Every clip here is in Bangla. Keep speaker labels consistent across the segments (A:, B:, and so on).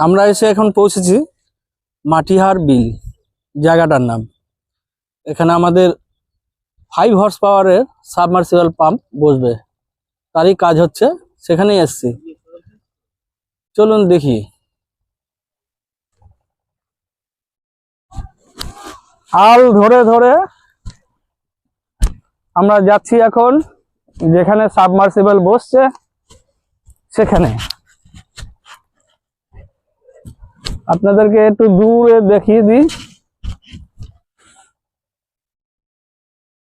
A: আমরা এসে এখন পৌঁছেছি মাটিহার বিল জায়গাটার নাম। এখানে আমাদের 5 হর্স পাওয়ারের সাবমার্সিবল পাম্প বসবে, তারই কাজ হচ্ছে, সেখানেই এসছি। চলুন দেখি। হাল ধরে ধরে আমরা যাচ্ছি এখন যেখানে সাবমার্সিবল বসছে সেখানে। আপনাদেরকে একটু দূরে দেখিয়ে দিই।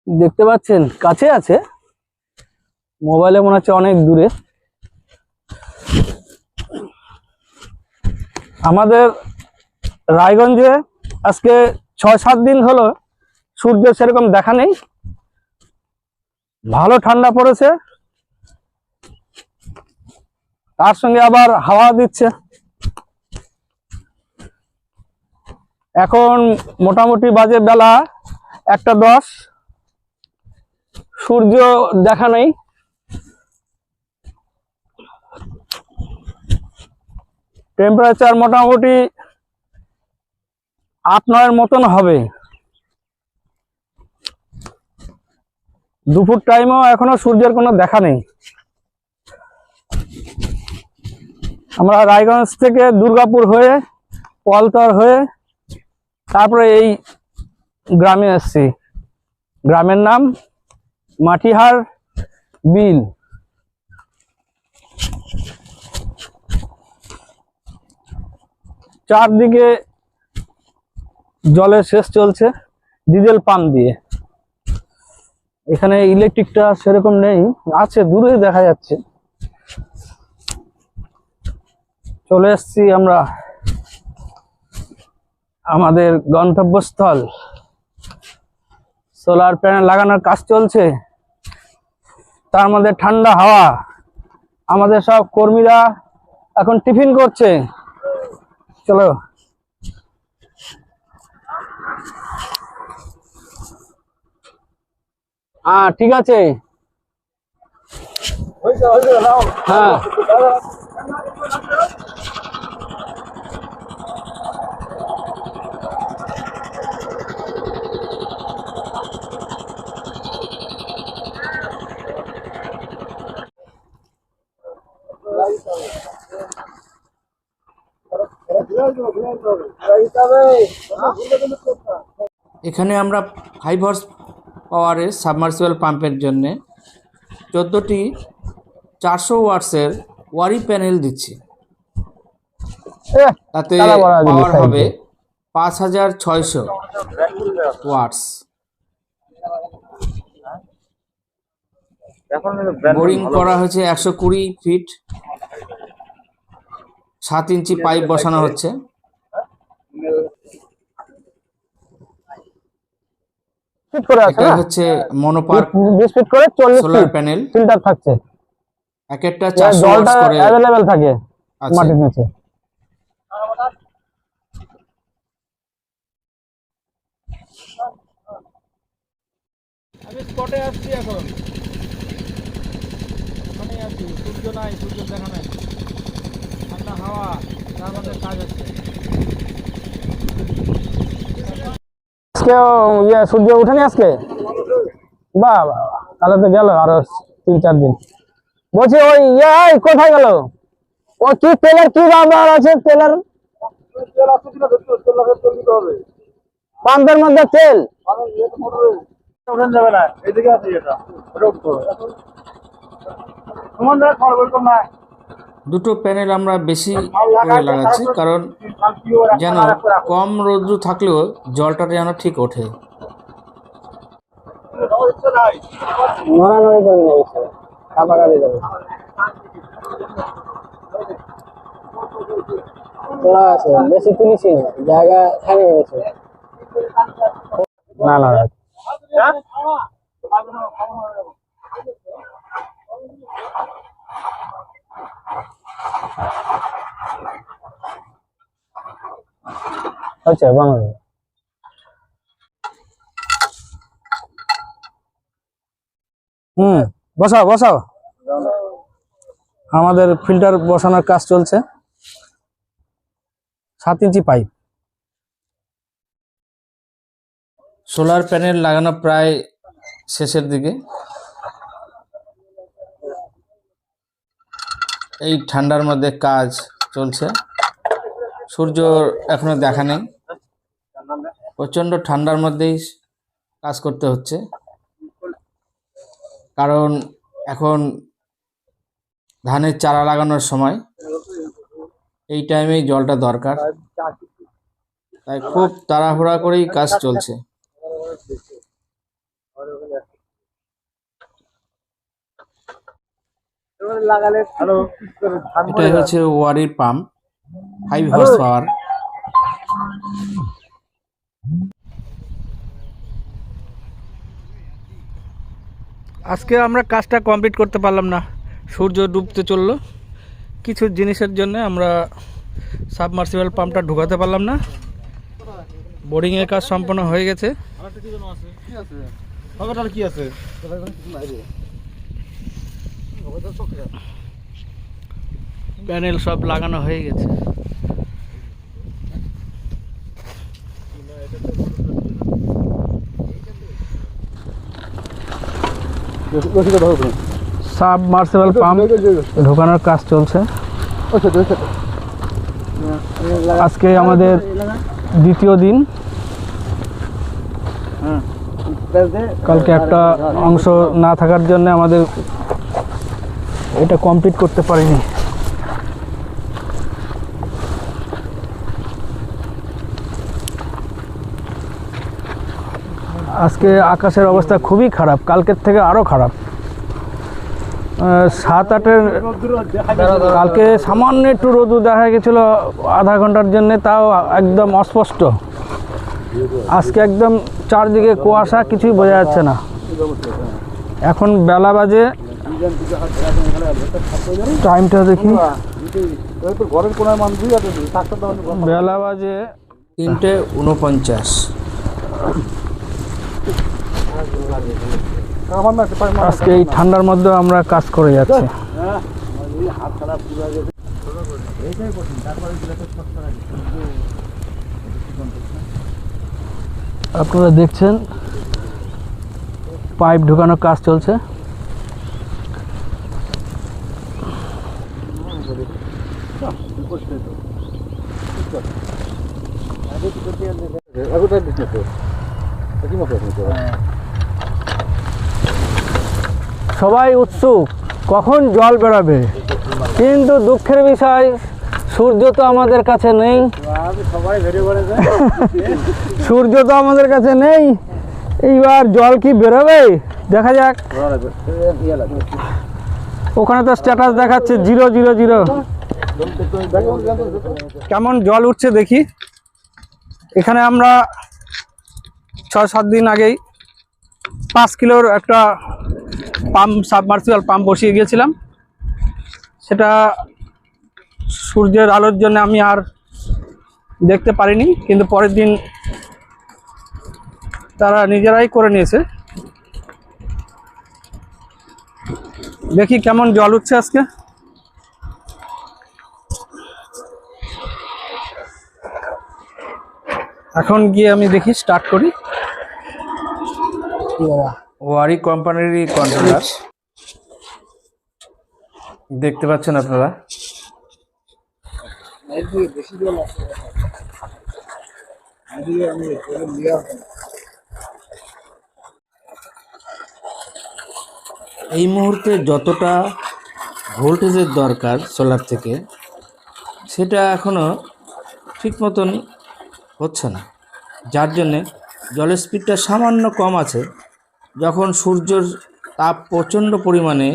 A: দেখতে পাচ্ছেন কাছে আছে, মোবাইলে মনে হচ্ছে অনেক দূরে। আমাদের রায়গঞ্জে আজকে 6-7 দিন হলো সূর্যের সেরকম দেখা নেই, ভালো ঠান্ডা পড়েছে, তার সঙ্গে আবার হাওয়া দিচ্ছে। এখন মোটামুটি বাজে বেলা 1:10, সূর্য দেখা নেই। টেম্পারেচার মোটামুটি 8-9 মতন হবে। দুপুর টাইমও এখনো সূর্যের কোনো দেখা নেই। আমরা রায়গঞ্জ থেকে দুর্গাপুর হয়ে পলতর হয়ে তারপরে এই গ্রামে এসেছি। গ্রামের নাম মাটিহার বিল। চারদিকে জলের সেচ চলছে ডিজেল পাম্প দিয়ে। এখানে ইলেকট্রিকটা সেরকম নেই, আছে দূরে দেখা যাচ্ছে। চলে এসছি আমরা আমাদের গন্তব্যস্থল। সোলার প্যানেল লাগানোর কাজ চলছে, তার মধ্যে ঠান্ডা হাওয়া। আমাদের সব কর্মীরা এখন টিফিন করছে। চলো। হ্যাঁ ঠিক আছে, হ্যাঁ এখানে আমরা 5 হর্স পাওয়ারের সাবমার্সিবল পাম্পের জন্য 14টি 400 ওয়াটসের ওয়ারি প্যানেল দিচ্ছি। তাতে পাওয়ার হবে 5600 ওয়াটস। বোরিং করা হয়েছে 120 ফিট, 7 ইঞ্চি পাইপ বসানো হচ্ছে। এটা হচ্ছে মনোপার্ক সোলার প্যানেল, ফিল্টার থাকছে, এক একটা 400 ওয়াটস করে अवेलेबल থাকে মাটির নিচে। আমি স্পটে আসছি এখন, ওখানে আছি, সূর্য নাই, সূর্য দেখা নাই, ঠান্ডা হাওয়া, তার মধ্যে কাজ হচ্ছে। আজকে সূর্য উঠেনি আজকে, বাহ তাহলে তো গেল আরো 3-4 দিন। বলছি ওই কোথায় গেল? ও কি তেলের কি দাম আছে? তেলের পাম্পের মধ্যে তেল যাবে না, এদিকে আছে এটা। দুটো প্যানেল আমরা বেশি করে লাগাচ্ছি, কারণ যেন কম রৌদ্র থাকলেও জলটা যেন ঠিক ওঠে। বেশি তুলিস জায়গা খালি হয়েছে না না। আচ্ছা বাংলা বসাও বসাও। আমাদের ফিল্টার বসানোর কাজ চলছে। 7 ইঞ্চি পাইপ। সোলার প্যানেল লাগানো প্রায় শেষের দিকে। এই ঠান্ডার মধ্যে কাজ চলছে। সূর্য এখনো দেখা নেই, প্রচণ্ড ঠান্ডার মধ্যেই কাজ করতে হচ্ছে, কারণ এখন ধানের চারা লাগানোর সময়, এই টাইমেই জলটা দরকার, তাই খুব তাড়াহুড়া করেই কাজ চলছে। এটাই হচ্ছে ওয়ারির পাম্প, 5 হর্স পাওয়ার। আজকে আমরা কাজটা কমপ্লিট করতে পারলাম না, সূর্য ডুবতে চললো। কিছু জিনিসের জন্য আমরা সাবমার্সিবল পাম্পটা ঢুকাতে পারলাম না। বোরিংয়ের কাজ সম্পন্ন হয়ে গেছে। প্যানেল সব লাগানো হয়ে গেছে। সাবমার্সিবল পাম্প ঢোকানোর কাজ চলছে। আজকে আমাদের দ্বিতীয় দিন। কালকে একটা অংশ না থাকার জন্য আমাদের এটা কমপ্লিট করতে পারিনি। আজকে আকাশের অবস্থা খুবই খারাপ, কালকের থেকে আরও খারাপ। 7-8-এর কালকে সামান্য একটু রোদ দেখা গেছিল আধা ঘন্টার জন্য, তাও একদম অস্পষ্ট। আজকে একদম চারদিকে কুয়াশা, কিছুই বোঝা যাচ্ছে না। এখন বেলা বাজে, টাইমটা দেখি, বেলা বাজে 3:49। আজকে এই ঠান্ডার মধ্যে আমরা কাজ করে যাচ্ছি। আপনারা দেখছেন পাইপ ঢোকানোর কাজ চলছে। সবাই উৎসুক কখন জল বেরোবে, কিন্তু দুঃখের বিষয় সূর্য তো আমাদের কাছে নেই। সূর্য তো আমাদের কাছে নেই, এইবার জল কি বেরোবে দেখা যাক। ওখানে তো স্ট্যাটাস দেখাচ্ছে 000। কেমন জল উঠছে দেখি। এখানে আমরা 6-7 দিন আগেই 5 কিলোর একটা পাম্প, সাবমার্সিবল পাম্প বসিয়ে গিয়েছিলাম। সেটা সূর্যের আলোর জন্য আমি আর দেখতে পারিনি, কিন্তু পরের দিন তারা নিজেরাই করে নিয়েছে। দেখি কেমন জল উঠছে আজকে। এখন গিয়ে আমি দেখি, স্টার্ট করি। ওয়ারি কোম্পানিরই কন্ট্রোলার দেখতে পাচ্ছেন আপনারা। এই মুহূর্তে যতটা ভোল্টেজের দরকার সোলার থেকে, সেটা এখনো ঠিক মতন হচ্ছে না, যার জন্যে জলের স্পিডটা সামান্য কম আছে। যখন সূর্যের তাপ প্রচণ্ড পরিমাণে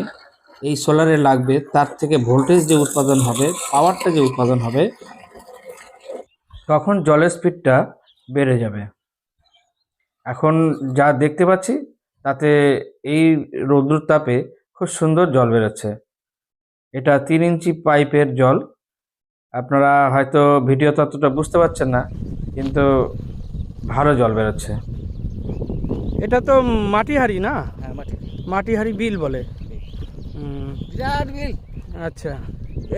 A: এই সোলারে লাগবে, তার থেকে ভোল্টেজ যে উৎপাদন হবে, পাওয়ারটা যে উৎপাদন হবে, তখন জলের স্পিডটা বেড়ে যাবে। এখন যা দেখতে পাচ্ছি তাতে এই রৌদ্র তাপে খুব সুন্দর জল বেরোচ্ছে। এটা 3 ইঞ্চি পাইপের জল। আপনারা হয়তো ভিডিও ততটা বুঝতে পারছেন না, কিন্তু ভালো জল বেরোচ্ছে। এটা তো মাটিহাড়ি না?
B: হ্যাঁ,
A: মাটিহাড়ি বিল বলে।
B: বিরাট বিল।
A: আচ্ছা,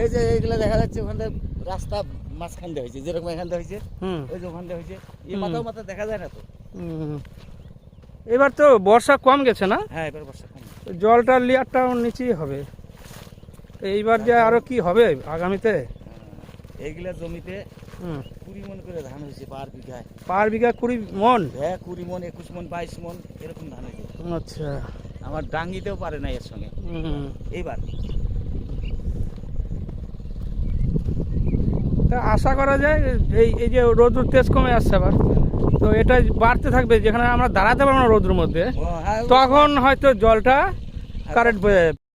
B: এই যে এইগুলো দেখা যাচ্ছে ওখানে রাস্তা মাঝখান দিয়ে হয়েছে, যেরকম এখান দিয়ে হয়েছে
A: হুম
B: ওই যে ওখান দিয়ে হয়েছে, এই
A: হুম।
B: মাথা দেখা যায় না তো।
A: হুম। এবার তো বর্ষা কম গেছে না,
B: হ্যাঁ এবার বর্ষা কম।
A: জলটার লেয়ারটাও নিচেই হবে। তো এইবার যে আরো কি হবে আগামীতে?
B: এইগুলা জমিতে
A: হুম
B: 20 মন করে ধান হয়েছে পার বিঘায়।
A: পার বিঘা 20 মন?
B: হ্যাঁ 20 মন, 21 মন, 22 মন এরকম ধান হয়েছে।
A: আচ্ছা।
B: আমার ডাঙ্গিতেও পারে না এর সঙ্গে
A: হুম।
B: এইবার।
A: তা আশা করা যায় এই এই যে রোদ্র তেজ কমে আসছে আবার, তো এটা বাড়তে থাকবে, যেখানে আমরা দাঁড়াতে পারবো না রোদ্রের মধ্যে,
B: ও, হ্যাঁ,
A: তখন হয়তো জলটা কারেন্ট বোঝা যাবে।